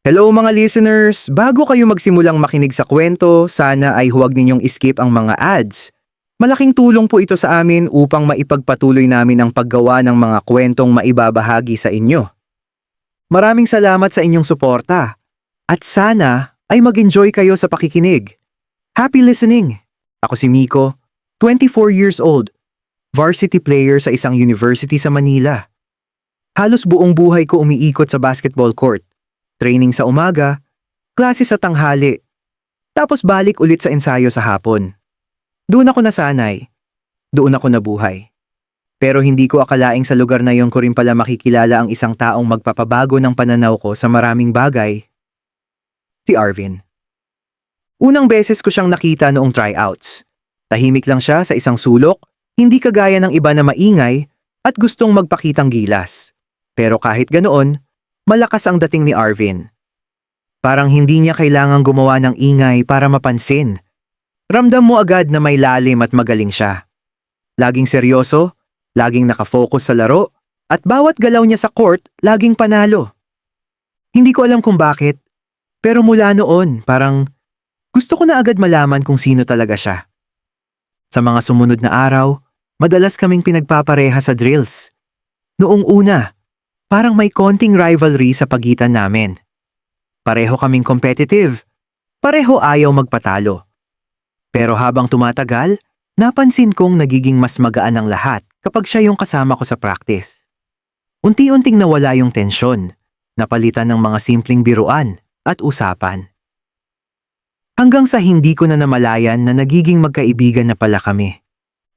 Hello mga listeners! Bago kayo magsimulang makinig sa kwento, sana ay huwag ninyong skip ang mga ads. Malaking tulong po ito sa amin upang maipagpatuloy namin ang paggawa ng mga kwentong maibabahagi sa inyo. Maraming salamat sa inyong suporta. At sana ay mag-enjoy kayo sa pakikinig. Happy listening! Ako si Miko, 24 years old, varsity player sa isang university sa Manila. Halos buong buhay ko umiikot sa basketball court. Training sa umaga, klase sa tanghali, tapos balik ulit sa ensayo sa hapon. Doon ako nasanay, doon ako nabuhay. Pero hindi ko akalaing sa lugar na yon ko rin pala makikilala ang isang taong magpapabago ng pananaw ko sa maraming bagay. Si Arvin. Unang beses ko siyang nakita noong tryouts. Tahimik lang siya sa isang sulok, hindi kagaya ng iba na maingay at gustong magpakitang gilas. Pero kahit ganoon, malakas ang dating ni Arvin. Parang hindi niya kailangang gumawa ng ingay para mapansin. Ramdam mo agad na may lalim at magaling siya. Laging seryoso, laging nakafocus sa laro, at bawat galaw niya sa court, laging panalo. Hindi ko alam kung bakit, pero mula noon, parang gusto ko na agad malaman kung sino talaga siya. Sa mga sumunod na araw, madalas kaming pinagpapareha sa drills. Noong una, parang may konting rivalry sa pagitan namin. Pareho kaming competitive. Pareho ayaw magpatalo. Pero habang tumatagal, napansin kong nagiging mas magaan ang lahat kapag siya yung kasama ko sa practice. Unti-unting nawala yung tensyon, napalitan ng mga simpleng biruan at usapan. Hanggang sa hindi ko na namalayan na nagiging magkaibigan na pala kami.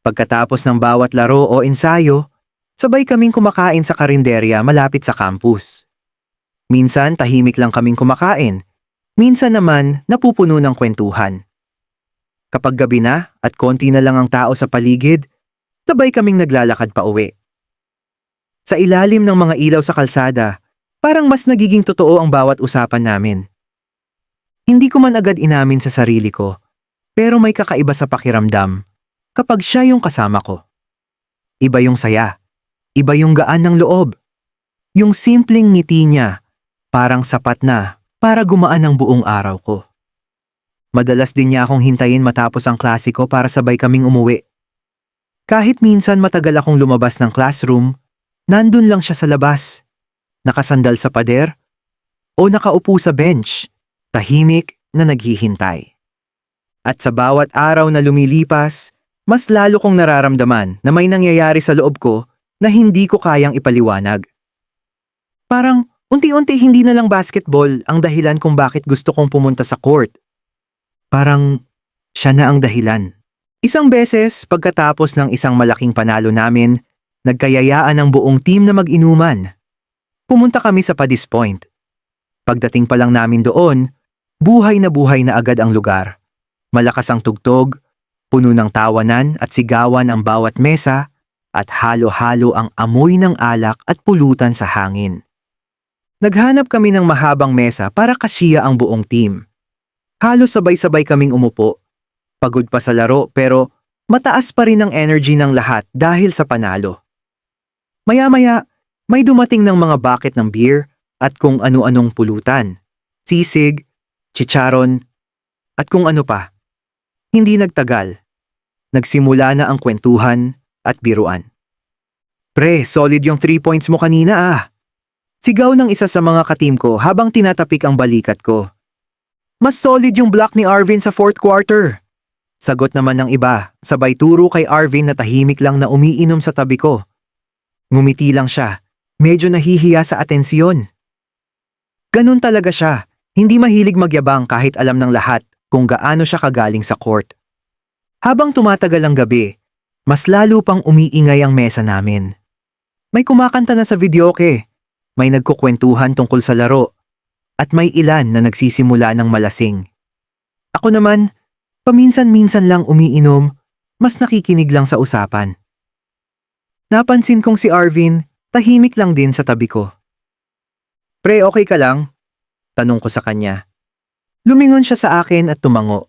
Pagkatapos ng bawat laro o ensayo, sabay kaming kumakain sa karinderya malapit sa campus. Minsan tahimik lang kaming kumakain, minsan naman napupuno ng kwentuhan. Kapag gabi na at konti na lang ang tao sa paligid, sabay kaming naglalakad pa uwi. Sa ilalim ng mga ilaw sa kalsada, parang mas nagiging totoo ang bawat usapan namin. Hindi ko man agad inamin sa sarili ko, pero may kakaiba sa pakiramdam kapag siya yung kasama ko. Iba yung saya. Iba yung gaan ng loob. Yung simpleng ngiti niya, parang sapat na para gumaan ang buong araw ko. Madalas din niya akong hintayin matapos ang klase ko para sabay kaming umuwi. Kahit minsan matagal akong lumabas ng classroom, nandun lang siya sa labas. Nakasandal sa pader o nakaupo sa bench, tahimik na naghihintay. At sa bawat araw na lumilipas, mas lalo kong nararamdaman na may nangyayari sa loob ko na hindi ko kayang ipaliwanag. Parang unti-unti hindi na lang basketball ang dahilan kung bakit gusto kong pumunta sa court. Parang siya na ang dahilan. Isang beses, pagkatapos ng isang malaking panalo namin, nagkayayaan ang buong team na mag-inuman. Pumunta kami sa Paddy's Point. Pagdating pa lang namin doon, buhay na agad ang lugar. Malakas ang tugtog, puno ng tawanan at sigawan ang bawat mesa, at halo-halo ang amoy ng alak at pulutan sa hangin. Naghanap kami ng mahabang mesa para kasya ang buong team. Halos sabay-sabay kaming umupo. Pagod pa sa laro pero mataas pa rin ang energy ng lahat dahil sa panalo. Maya-maya, may dumating ng mga bucket ng beer at kung ano-anong pulutan, sisig, chicharon, at kung ano pa. Hindi nagtagal. Nagsimula na ang kwentuhan at biruan. Pre, solid yung 3 points mo kanina ah. Sigaw ng isa sa mga kateam ko habang tinatapik ang balikat ko. Mas solid yung block ni Arvin sa 4th quarter. Sagot naman ng iba, sabay turo kay Arvin na tahimik lang na umiinom sa tabi ko. Ngumiti lang siya, medyo nahihiya sa atensyon. Ganun talaga siya, hindi mahilig magyabang kahit alam ng lahat kung gaano siya kagaling sa court. Habang tumatagal ang gabi, mas lalo pang umiingay ang mesa namin. May kumakanta na sa videoke, may nagkukwentuhan tungkol sa laro, at may ilan na nagsisimula ng malasing. Ako naman, paminsan-minsan lang umiinom, mas nakikinig lang sa usapan. Napansin kong si Arvin, tahimik lang din sa tabi ko. Pre, okay ka lang? Tanong ko sa kanya. Lumingon siya sa akin at tumango.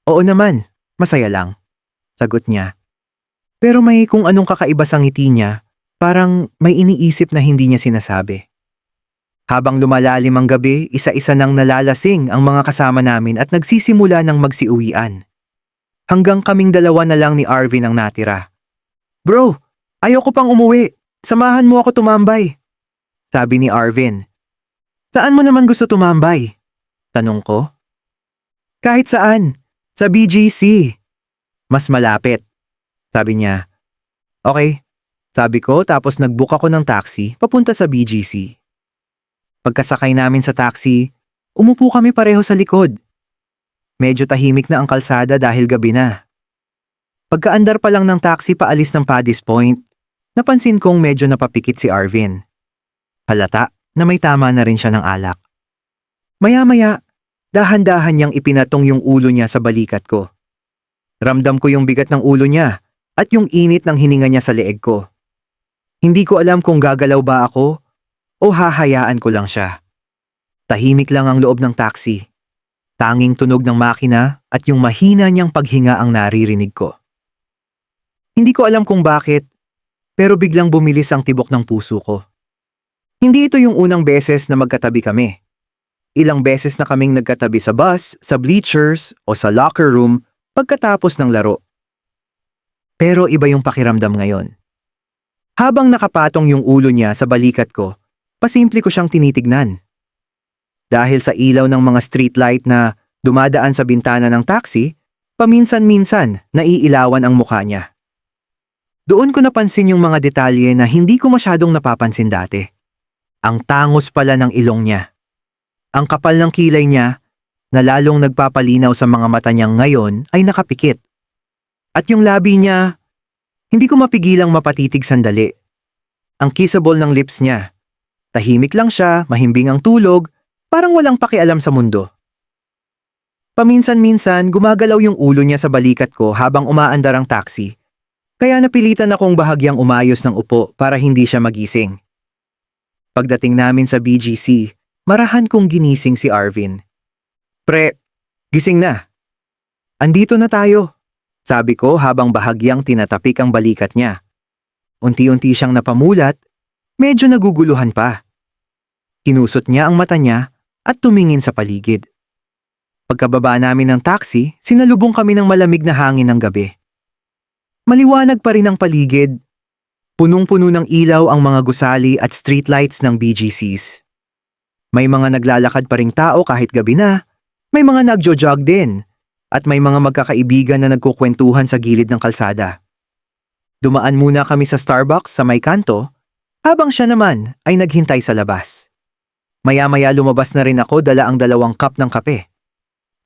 Oo naman, masaya lang. Sagot niya. Pero may kung anong kakaiba sa ngiti niya, parang may iniisip na hindi niya sinasabi. Habang lumalalim ang gabi, isa-isa nang nalalasing ang mga kasama namin at nagsisimula ng magsiuwian. Hanggang kaming dalawa na lang ni Arvin ang natira. Bro, ayoko pang umuwi. Samahan mo ako tumambay. Sabi ni Arvin. Saan mo naman gusto tumambay? Tanong ko. Kahit saan. Sa BGC. Mas malapit. Sabi niya. Okay. Sabi ko tapos nag-book ako ng taxi papunta sa BGC. Pagkasakay namin sa taxi, umupo kami pareho sa likod. Medyo tahimik na ang kalsada dahil gabi na. Pagkaandar pa lang ng taxi paalis ng Paddy's Point, napansin kong medyo napapikit si Arvin. Halata na may tama na rin siya ng alak. Maya-maya, dahan-dahan niyang ipinatong yung ulo niya sa balikat ko. Ramdam ko yung bigat ng ulo niya at yung init ng hininga niya sa leeg ko. Hindi ko alam kung gagalaw ba ako o hahayaan ko lang siya. Tahimik lang ang loob ng taxi. Tanging tunog ng makina at yung mahina niyang paghinga ang naririnig ko. Hindi ko alam kung bakit, pero biglang bumilis ang tibok ng puso ko. Hindi ito yung unang beses na magkatabi kami. Ilang beses na kaming nagkatabi sa bus, sa bleachers o sa locker room pagkatapos ng laro. Pero iba yung pakiramdam ngayon. Habang nakapatong yung ulo niya sa balikat ko, pasimple ko siyang tinitignan. Dahil sa ilaw ng mga streetlight na dumadaan sa bintana ng taxi, paminsan-minsan naiilawan ang mukha niya. Doon ko napansin yung mga detalye na hindi ko masyadong napapansin dati. Ang tangos pala ng ilong niya. Ang kapal ng kilay niya na lalong nagpapalinaw sa mga mata niyang ngayon ay nakapikit. At yung labi niya, hindi ko mapigilang mapatitig sandali. Ang kissable ng lips niya. Tahimik lang siya, mahimbing ang tulog, parang walang pakialam sa mundo. Paminsan-minsan gumagalaw yung ulo niya sa balikat ko habang umaandar ang taxi, kaya napilitan akong bahagyang umayos ng upo para hindi siya magising. Pagdating namin sa BGC, marahan kong ginising si Arvin. Pre, gising na. Andito na tayo, sabi ko habang bahagyang tinatapik ang balikat niya. Unti-unti siyang napamulat, medyo naguguluhan pa. Kinusot niya ang mata niya at tumingin sa paligid. Pagkababa namin ng taxi, sinalubong kami ng malamig na hangin ng gabi. Maliwanag pa rin ang paligid. Punong-puno ng ilaw ang mga gusali at streetlights ng BGCs. May mga naglalakad pa ring tao kahit gabi na, may mga nagjo-jog din, at may mga magkakaibigan na nagkukwentuhan sa gilid ng kalsada. Dumaan muna kami sa Starbucks sa may kanto, habang siya naman ay naghintay sa labas. Maya-maya lumabas na rin ako dala ang 2 cup ng kape.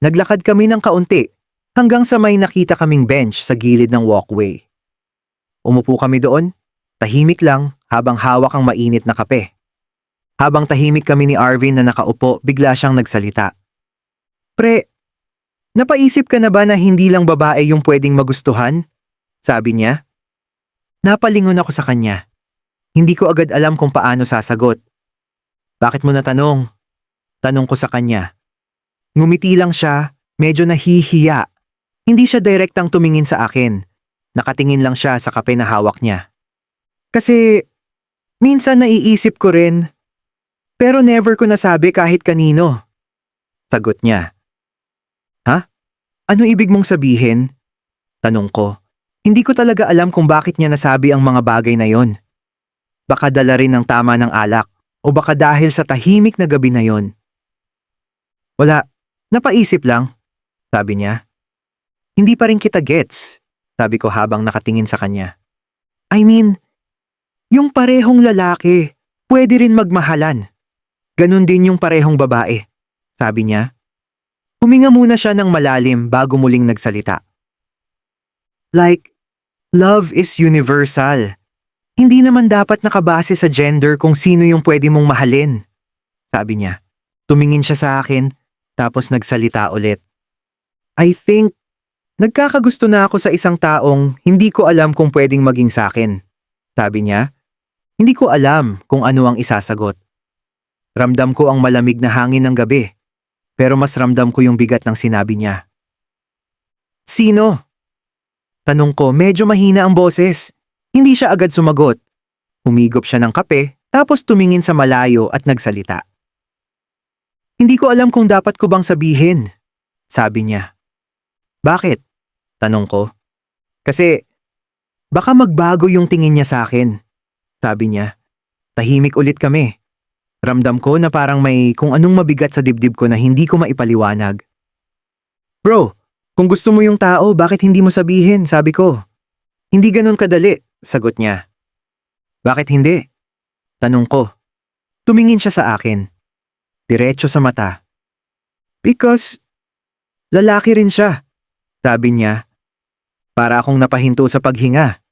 Naglakad kami ng kaunti hanggang sa may nakita kaming bench sa gilid ng walkway. Umupo kami doon, tahimik lang habang hawak ang mainit na kape. Habang tahimik kami ni Arvin na nakaupo, bigla siyang nagsalita. Pre, napaisip ka na ba na hindi lang babae yung pwedeng magustuhan? Sabi niya. Napalingon ako sa kanya. Hindi ko agad alam kung paano sasagot. Bakit mo natanong? Tanong ko sa kanya. Ngumiti lang siya, medyo nahihiya. Hindi siya direktang tumingin sa akin. Nakatingin lang siya sa kape na hawak niya. Kasi, minsan naiisip ko rin, pero never ko nasabi kahit kanino. Sagot niya. Ha? Ano ibig mong sabihin? Tanong ko. Hindi ko talaga alam kung bakit niya nasabi ang mga bagay na yon. Baka dala rin ng tama ng alak. O baka dahil sa tahimik na gabi na yon. Wala, napaisip lang, sabi niya. Hindi pa rin kita gets, sabi ko habang nakatingin sa kanya. I mean, yung parehong lalaki, pwede rin magmahalan. Ganon din yung parehong babae, sabi niya. Huminga muna siya ng malalim bago muling nagsalita. Like, love is universal. Hindi naman dapat nakabase sa gender kung sino yung pwede mong mahalin. Sabi niya. Tumingin siya sa akin, tapos nagsalita ulit. I think, nagkakagusto na ako sa isang taong hindi ko alam kung pwedeng maging sa akin. Sabi niya. Hindi ko alam kung ano ang isasagot. Ramdam ko ang malamig na hangin ng gabi, pero mas ramdam ko yung bigat ng sinabi niya. Sino? Tanong ko, medyo mahina ang boses. Hindi siya agad sumagot. Humigop siya ng kape, tapos tumingin sa malayo at nagsalita. Hindi ko alam kung dapat ko bang sabihin, sabi niya. Bakit? Tanong ko. Kasi baka magbago yung tingin niya sa akin, sabi niya. Tahimik ulit kami. Ramdam ko na parang may kung anong mabigat sa dibdib ko na hindi ko maipaliwanag. Bro, kung gusto mo yung tao, bakit hindi mo sabihin, sabi ko. Hindi ganun kadali, sagot niya. Bakit hindi? Tanong ko. Tumingin siya sa akin. Diretso sa mata. Because lalaki rin siya, sabi niya. Para akong napahinto sa paghinga.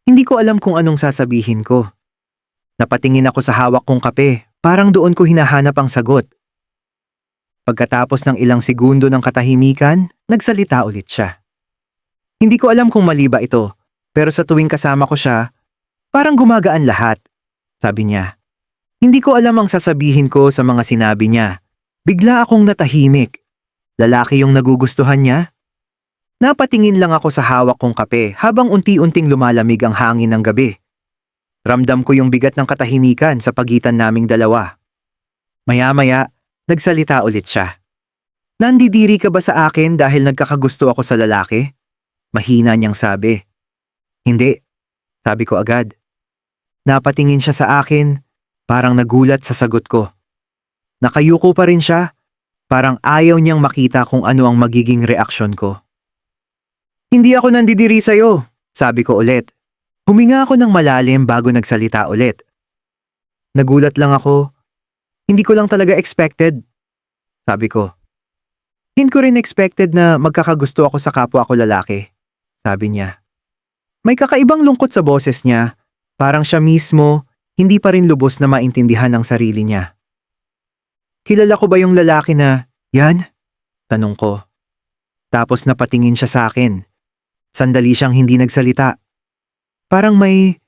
Hindi ko alam kung anong sasabihin ko. Napatingin ako sa hawak kong kape, parang doon ko hinahanap ang sagot. Pagkatapos ng ilang segundo ng katahimikan, nagsalita ulit siya. Hindi ko alam kung mali ba ito, pero sa tuwing kasama ko siya, parang gumagaan lahat, sabi niya. Hindi ko alam ang sasabihin ko sa mga sinabi niya. Bigla akong natahimik. Lalaki yung nagugustuhan niya? Napatingin lang ako sa hawak kong kape habang unti-unting lumalamig ang hangin ng gabi. Ramdam ko yung bigat ng katahimikan sa pagitan naming dalawa. Maya-maya, nagsalita ulit siya. Nandidiri ka ba sa akin dahil nagkakagusto ako sa lalaki? Mahina niyang sabi. Hindi, sabi ko agad. Napatingin siya sa akin, parang nagulat sa sagot ko. Nakayuko pa rin siya, parang ayaw niyang makita kung ano ang magiging reaksyon ko. Hindi ako nandidiri sa'yo, sabi ko ulit. Huminga ako ng malalim bago nagsalita ulit. Nagulat lang ako. Hindi ko lang talaga expected, sabi ko. Hindi ko rin expected na magkakagusto ako sa kapwa ko lalaki, sabi niya. May kakaibang lungkot sa boses niya, parang siya mismo, hindi pa rin lubos na maintindihan ang sarili niya. Kilala ko ba yung lalaki na, yan? Tanong ko. Tapos napatingin siya sa akin. Sandali siyang hindi nagsalita. Parang may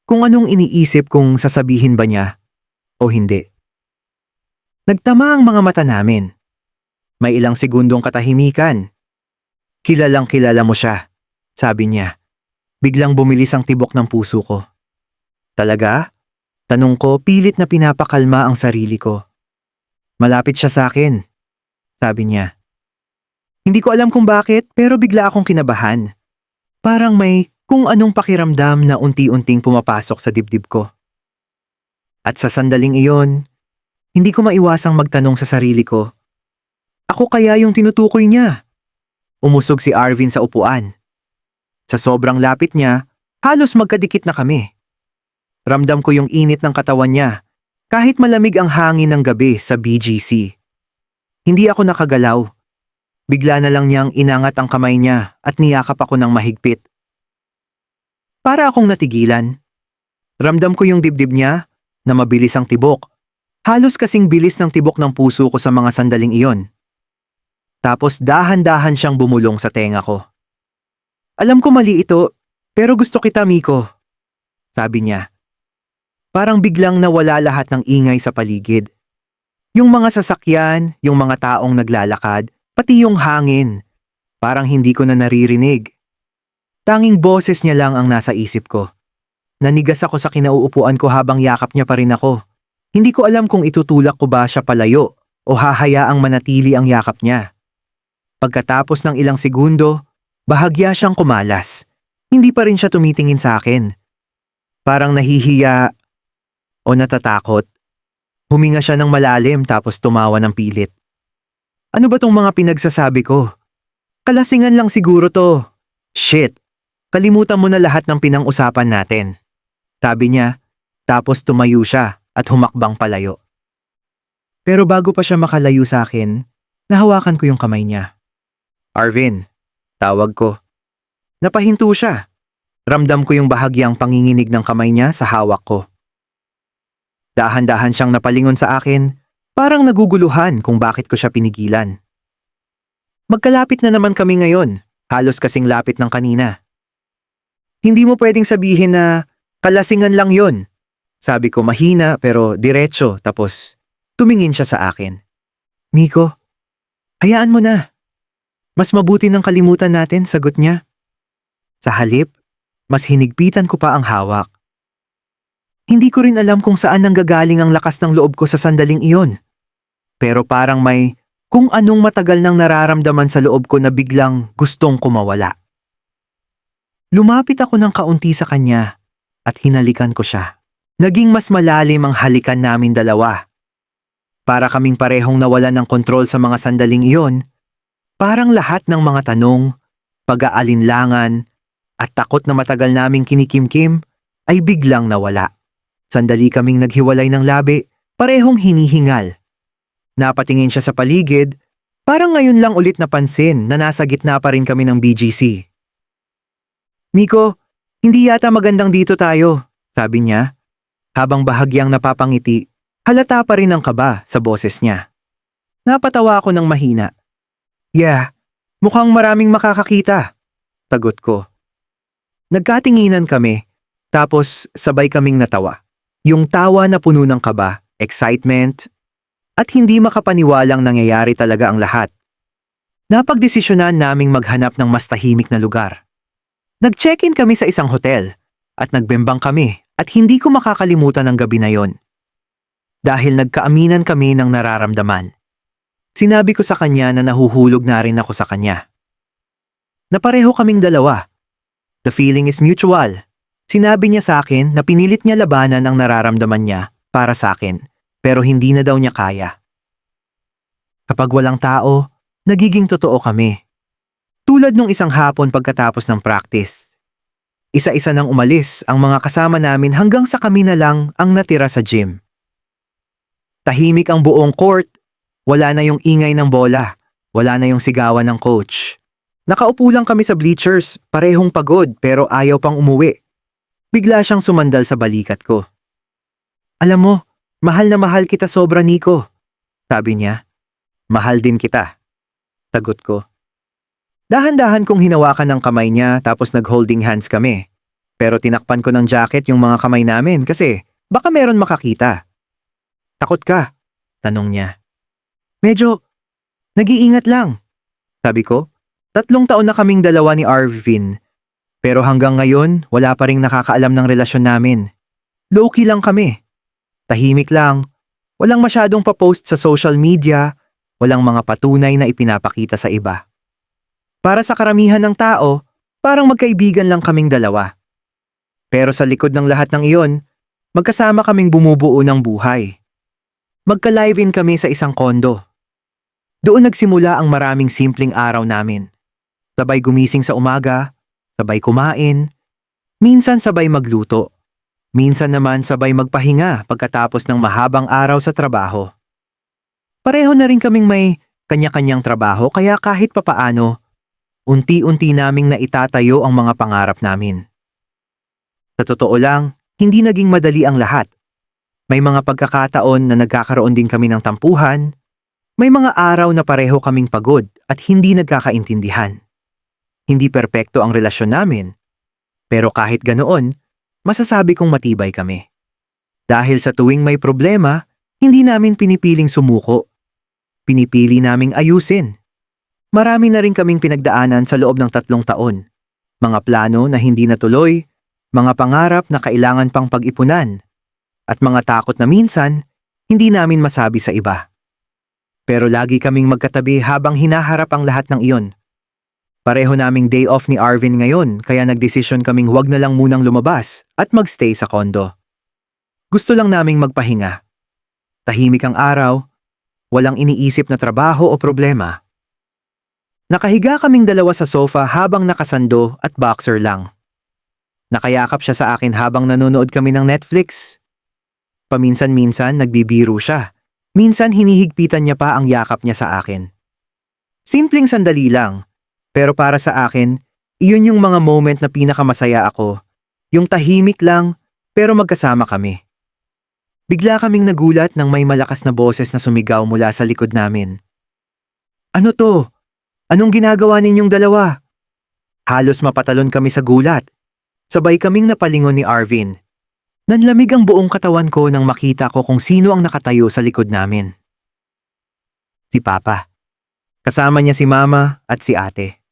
kung anong iniisip kung sasabihin ba niya o hindi. Nagtama ang mga mata namin. May ilang segundong katahimikan. Kilalang kilala mo siya, sabi niya. Biglang bumilis ang tibok ng puso ko. Talaga? Tanong ko, pilit na pinapakalma ang sarili ko. Malapit siya sa akin, sabi niya. Hindi ko alam kung bakit pero bigla akong kinabahan. Parang may kung anong pakiramdam na unti-unting pumapasok sa dibdib ko. At sa sandaling iyon, hindi ko maiwasang magtanong sa sarili ko, ako kaya yung tinutukoy niya? Umusog si Arvin sa upuan. Sa sobrang lapit niya, halos magkadikit na kami. Ramdam ko yung init ng katawan niya, kahit malamig ang hangin ng gabi sa BGC. Hindi ako nakagalaw. Bigla na lang niyang inangat ang kamay niya at niyakap ako ng mahigpit. Para akong natigilan. Ramdam ko yung dibdib niya na mabilis ang tibok. Halos kasing bilis ng tibok ng puso ko sa mga sandaling iyon. Tapos dahan-dahan siyang bumulong sa tenga ko. Alam ko mali ito, pero gusto kita, Miko, sabi niya. Parang biglang nawala lahat ng ingay sa paligid. Yung mga sasakyan, yung mga taong naglalakad, pati yung hangin. Parang hindi ko na naririnig. Tanging boses niya lang ang nasa isip ko. Nanigas ako sa kinauupuan ko habang yakap niya pa rin ako. Hindi ko alam kung itutulak ko ba siya palayo o hahayaang manatili ang yakap niya. Pagkatapos ng ilang segundo, bahagya siyang kumalas. Hindi pa rin siya tumitingin sa akin. Parang nahihiya o natatakot. Huminga siya ng malalim tapos tumawa ng pilit. Ano ba tong mga pinagsasabi ko? Kalasingan lang siguro to. Shit, kalimutan mo na lahat ng pinang-usapan natin. Sabi niya, tapos tumayo siya at humakbang palayo. Pero bago pa siya makalayo sa akin, nahawakan ko yung kamay niya. Arvin, tawag ko. Napahinto siya. Ramdam ko yung bahagyang panginginig ng kamay niya sa hawak ko. Dahan-dahan siyang napalingon sa akin, parang naguguluhan kung bakit ko siya pinigilan. Magkalapit na naman kami ngayon, halos kasing lapit ng kanina. Hindi mo pwedeng sabihin na kalasingan lang yon, sabi ko mahina pero diretso tapos tumingin siya sa akin. Miko, hayaan mo na. Mas mabuti nang kalimutan natin, sagot niya. Sa halip, mas hinigpitan ko pa ang hawak. Hindi ko rin alam kung saan nanggagaling ang lakas ng loob ko sa sandaling iyon. Pero parang may kung anong matagal nang nararamdaman sa loob ko na biglang gustong kumawala. Lumapit ako ng kaunti sa kanya at hinalikan ko siya. Naging mas malalim ang halikan namin dalawa. Para kaming parehong nawalan ng kontrol sa mga sandaling iyon, parang lahat ng mga tanong, pag-aalinlangan, at takot na matagal naming kinikimkim ay biglang nawala. Sandali kaming naghiwalay ng labi, parehong hinihingal. Napatingin siya sa paligid, parang ngayon lang ulit napansin na nasa gitna pa rin kami ng BGC. "Miko, hindi yata magandang dito tayo," sabi niya. Habang bahagyang napapangiti, halata pa rin ang kaba sa boses niya. Napatawa ako ng mahina. "Yeah, mukhang maraming makakakita," sagot ko. Nagkatinginan kami, tapos sabay kaming natawa. Yung tawa na puno ng kaba, excitement, at hindi makapaniwalang nangyayari talaga ang lahat. Napagdesisyonan naming maghanap ng mas tahimik na lugar. Nag-check-in kami sa isang hotel at nagbembang kami at hindi ko makakalimutan ang gabi na yon. Dahil nagkaaminan kami ng nararamdaman. Sinabi ko sa kanya na nahuhulog na rin ako sa kanya. Napareho kaming dalawa. The feeling is mutual. Sinabi niya sa akin na pinilit niya labanan ang nararamdaman niya para sa akin. Pero hindi na daw niya kaya. Kapag walang tao, nagiging totoo kami. Tulad nung isang hapon pagkatapos ng practice. Isa-isa nang umalis ang mga kasama namin hanggang sa kami na lang ang natira sa gym. Tahimik ang buong court, wala na yung ingay ng bola, wala na yung sigawan ng coach. Nakaupo lang kami sa bleachers, parehong pagod pero ayaw pang umuwi. Bigla siyang sumandal sa balikat ko. "Alam mo, mahal na mahal kita sobra, Nico," sabi niya. "Mahal din kita," sagot ko. Dahan-dahan kong hinawakan ng kamay niya tapos nag-holding hands kami. Pero tinakpan ko ng jacket yung mga kamay namin kasi baka meron makakita. "Takot ka?" tanong niya. "Medyo, nag-iingat lang," sabi ko. 3 taon na kaming dalawa ni Arvin. Pero hanggang ngayon, wala pa ring nakakaalam ng relasyon namin. Low-key lang kami. Tahimik lang, walang masyadong pa-post sa social media, walang mga patunay na ipinapakita sa iba. Para sa karamihan ng tao, parang magkaibigan lang kaming dalawa. Pero sa likod ng lahat ng iyon, magkasama kaming bumubuo ng buhay. Magka-live-in kami sa isang kondo. Doon nagsimula ang maraming simpleng araw namin. Sabay gumising sa umaga, sabay kumain, minsan sabay magluto. Minsan naman sabay magpahinga pagkatapos ng mahabang araw sa trabaho. Pareho na rin kaming may kanya-kanyang trabaho kaya kahit papaano, unti-unti naming naitatayo ang mga pangarap namin. Sa totoo lang, hindi naging madali ang lahat. May mga pagkakataon na nagkakaroon din kami ng tampuhan, may mga araw na pareho kaming pagod at hindi nagkakaintindihan. Hindi perpekto ang relasyon namin, pero kahit ganoon, masasabi kong matibay kami. Dahil sa tuwing may problema, hindi namin pinipiling sumuko. Pinipili naming ayusin. Marami na rin kaming pinagdaanan sa loob ng 3 taon. Mga plano na hindi natuloy, mga pangarap na kailangan pang pag-ipunan, at mga takot na minsan, hindi namin masabi sa iba. Pero lagi kaming magkatabi habang hinaharap ang lahat ng iyon. Pareho naming day off ni Arvin ngayon kaya nagdesisyon kaming huwag na lang munang lumabas at magstay sa kondo. Gusto lang naming magpahinga. Tahimik ang araw, walang iniisip na trabaho o problema. Nakahiga kaming dalawa sa sofa habang nakasando at boxer lang. Nakayakap siya sa akin habang nanonood kami ng Netflix. Paminsan-minsan nagbibiro siya. Minsan hinihigpitan niya pa ang yakap niya sa akin. Simpleng sandali lang. Pero para sa akin, iyon yung mga moment na pinakamasaya ako. Yung tahimik lang, pero magkasama kami. Bigla kaming nagulat nang may malakas na boses na sumigaw mula sa likod namin. "Ano to? Anong ginagawa ninyong dalawa?" Halos mapatalon kami sa gulat. Sabay kaming napalingon ni Arvin. Nanlamig ang buong katawan ko nang makita ko kung sino ang nakatayo sa likod namin. Si Papa. Kasama niya si Mama at si Ate.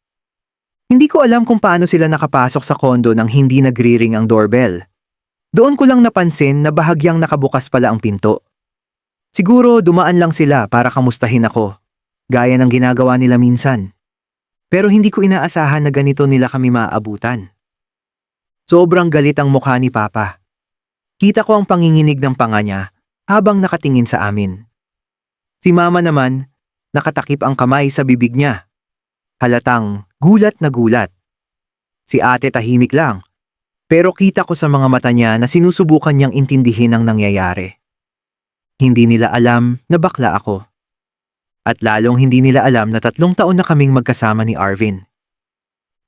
Hindi ko alam kung paano sila nakapasok sa kondo nang hindi nagri-ring ang doorbell. Doon ko lang napansin na bahagyang nakabukas pala ang pinto. Siguro dumaan lang sila para kamustahin ako, gaya ng ginagawa nila minsan. Pero hindi ko inaasahan na ganito nila kami maaabutan. Sobrang galit ang mukha ni Papa. Kita ko ang panginginig ng panga niya habang nakatingin sa amin. Si Mama naman, nakatakip ang kamay sa bibig niya. Halatang gulat na gulat. Si Ate tahimik lang, pero kita ko sa mga mata niya na sinusubukan niyang intindihin ang nangyayari. Hindi nila alam na bakla ako. At lalong hindi nila alam na 3 taon na kaming magkasama ni Arvin.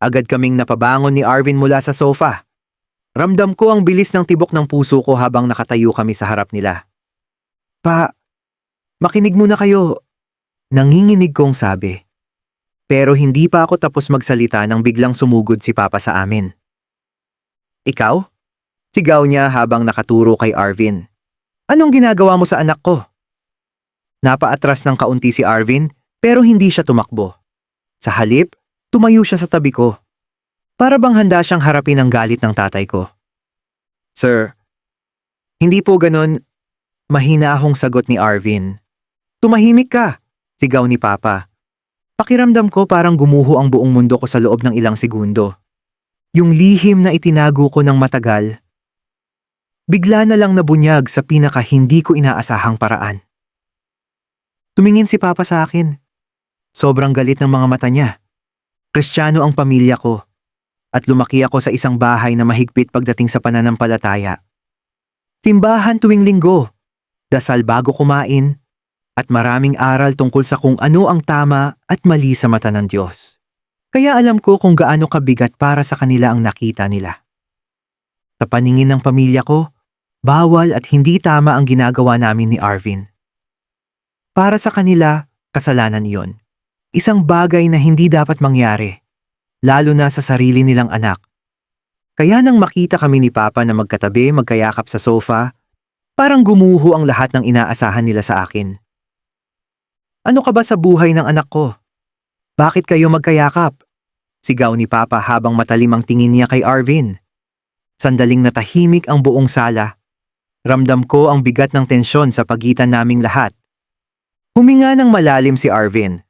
Agad kaming napabangon ni Arvin mula sa sofa. Ramdam ko ang bilis ng tibok ng puso ko habang nakatayo kami sa harap nila. Pa, makinig muna kayo. Nanginginig kong sabi. Pero hindi pa ako tapos magsalita nang biglang sumugod si Papa sa amin. Ikaw? Sigaw niya habang nakaturo kay Arvin. Anong ginagawa mo sa anak ko? Napaatras ng kaunti si Arvin pero hindi siya tumakbo. Sa halip, tumayo siya sa tabi ko. Para bang handa siyang harapin ang galit ng tatay ko. Sir, hindi po ganun. Mahina akong sagot ni Arvin. Tumahimik ka, sigaw ni Papa. Pakiramdam ko parang gumuho ang buong mundo ko sa loob ng ilang segundo. Yung lihim na itinago ko ng matagal, bigla na lang nabunyag sa pinaka hindi ko inaasahang paraan. Tumingin si Papa sa akin. Sobrang galit ng mga mata niya. Kristiyano ang pamilya ko. At lumaki ako sa isang bahay na mahigpit pagdating sa pananampalataya. Simbahan tuwing linggo, dasal bago kumain, at maraming aral tungkol sa kung ano ang tama at mali sa mata ng Diyos. Kaya alam ko kung gaano kabigat para sa kanila ang nakita nila. Sa paningin ng pamilya ko, bawal at hindi tama ang ginagawa namin ni Arvin. Para sa kanila, kasalanan iyon. Isang bagay na hindi dapat mangyari, lalo na sa sarili nilang anak. Kaya nang makita kami ni Papa na magkatabi magkayakap sa sofa, parang gumuho ang lahat ng inaasahan nila sa akin. Ano ka ba sa buhay ng anak ko? Bakit kayo magkayakap? Sigaw ni Papa habang matalim ang tingin niya kay Arvin. Sandaling natahimik ang buong sala. Ramdam ko ang bigat ng tensyon sa pagitan naming lahat. Huminga ng malalim si Arvin.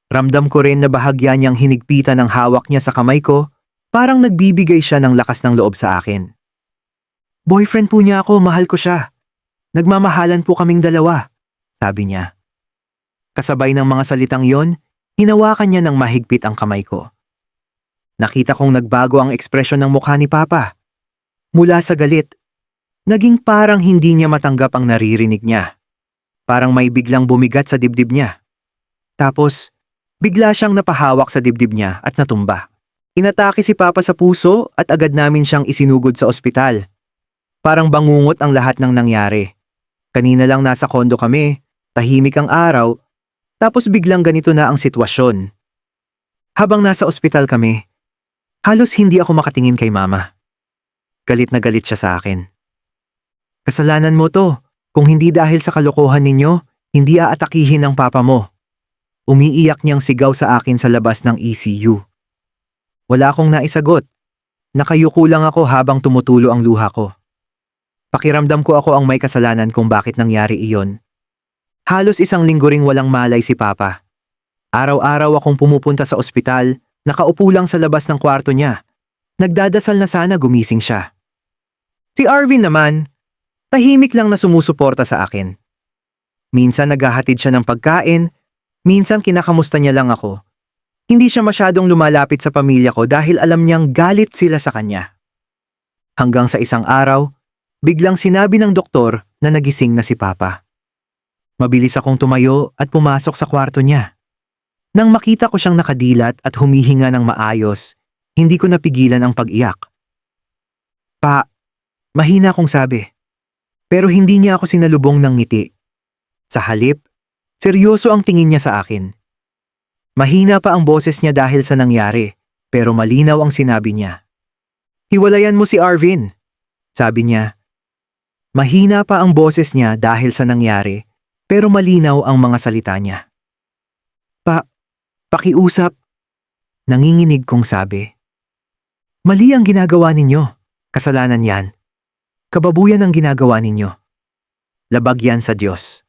Ramdam ko rin na bahagya niyang hinigpitan ang hawak niya sa kamay ko, parang nagbibigay siya ng lakas ng loob sa akin. Boyfriend po niya ako, mahal ko siya. Nagmamahalan po kaming dalawa, sabi niya. Kasabay ng mga salitang yon, hinawakan niya ng mahigpit ang kamay ko. Nakita kong nagbago ang ekspresyon ng mukha ni Papa. Mula sa galit, naging parang hindi niya matanggap ang naririnig niya. Parang may biglang bumigat sa dibdib niya. Tapos, bigla siyang napahawak sa dibdib niya at natumba. Inatake si Papa sa puso at agad namin siyang isinugod sa ospital. Parang bangungot ang lahat ng nangyari. Kanina lang nasa kondo kami, tahimik ang araw, tapos biglang ganito na ang sitwasyon. Habang nasa ospital kami, halos hindi ako makatingin kay Mama. Galit na galit siya sa akin. Kasalanan mo to. Kung hindi dahil sa kalokohan ninyo, hindi aatakihin ng Papa mo. Umiiyak niyang sigaw sa akin sa labas ng ECU. Wala akong naisagot. Nakayuko lang ako habang tumutulo ang luha ko. Pakiramdam ko ako ang may kasalanan kung bakit nangyari iyon. Halos 1 linggo ring walang malay si Papa. Araw-araw akong pumupunta sa ospital, nakaupo lang sa labas ng kwarto niya. Nagdadasal na sana gumising siya. Si Arvin naman, tahimik lang na sumusuporta sa akin. Minsan naghahatid siya ng pagkain, minsan kinakamusta niya lang ako. Hindi siya masyadong lumalapit sa pamilya ko dahil alam niyang galit sila sa kanya. Hanggang sa isang araw, biglang sinabi ng doktor na nagising na si Papa. Mabilis akong tumayo at pumasok sa kwarto niya. Nang makita ko siyang nakadilat at humihinga ng maayos, hindi ko napigilan ang pag-iyak. Pa, mahina akong sabi. Pero hindi niya ako sinalubong ng ngiti. Sa halip, seryoso ang tingin niya sa akin. Mahina pa ang boses niya dahil sa nangyari, pero malinaw ang sinabi niya. Hiwalayan mo si Arvin, sabi niya. Mahina pa ang boses niya dahil sa nangyari, pero malinaw ang mga salita niya. Pakiusap, nanginginig kong sabi. Mali ang ginagawa ninyo, kasalanan yan. Kababuyan ang ginagawa ninyo. Labag yan sa Diyos.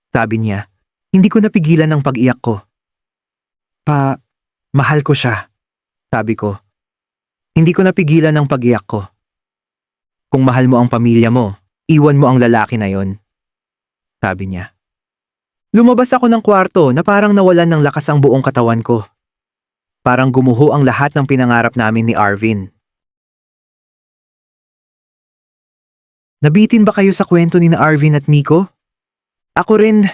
Sabi niya. Hindi ko napigilan ang pag-iyak ko. Mahal ko siya. Sabi ko. Hindi ko napigilan ang pag-iyak ko. Kung mahal mo ang pamilya mo, iwan mo ang lalaki na yon. Sabi niya. Lumabas ako ng kwarto na parang nawalan ng lakas ang buong katawan ko. Parang gumuho ang lahat ng pinangarap namin ni Arvin. Nabitin ba kayo sa kwento ni na Arvin at Nico? Ako rin.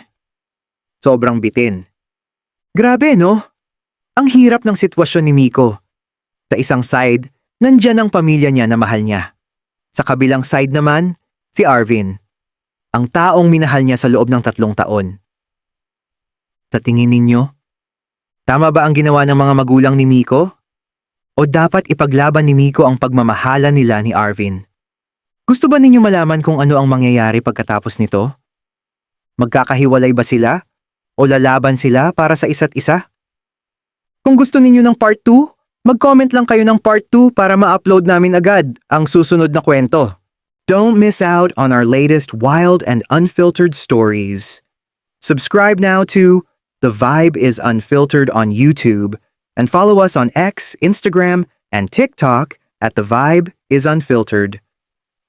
Sobrang bitin. Grabe, no? Ang hirap ng sitwasyon ni Nico. Sa isang side, nandyan ang pamilya niya na mahal niya. Sa kabilang side naman, si Arvin. Ang taong minahal niya sa loob ng 3 taon. Sa tingin ninyo, tama ba ang ginawa ng mga magulang ni Nico? O dapat ipaglaban ni Nico ang pagmamahala nila ni Arvin? Gusto ba ninyo malaman kung ano ang mangyayari pagkatapos nito? Magkakahiwalay ba sila? O lalaban sila para sa isa't isa? Kung gusto ninyo ng part 2, mag-comment lang kayo ng part 2 para ma-upload namin agad ang susunod na kwento. Don't miss out on our latest wild and unfiltered stories. Subscribe now to The Vibe is Unfiltered on YouTube and follow us on X, Instagram, and TikTok at The Vibe is Unfiltered.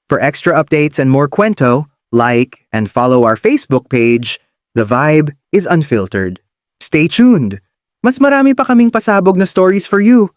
For extra updates and more kwento, like and follow our Facebook page, The Vibe is Unfiltered. Stay tuned! Mas marami pa kaming pasabog na stories for you.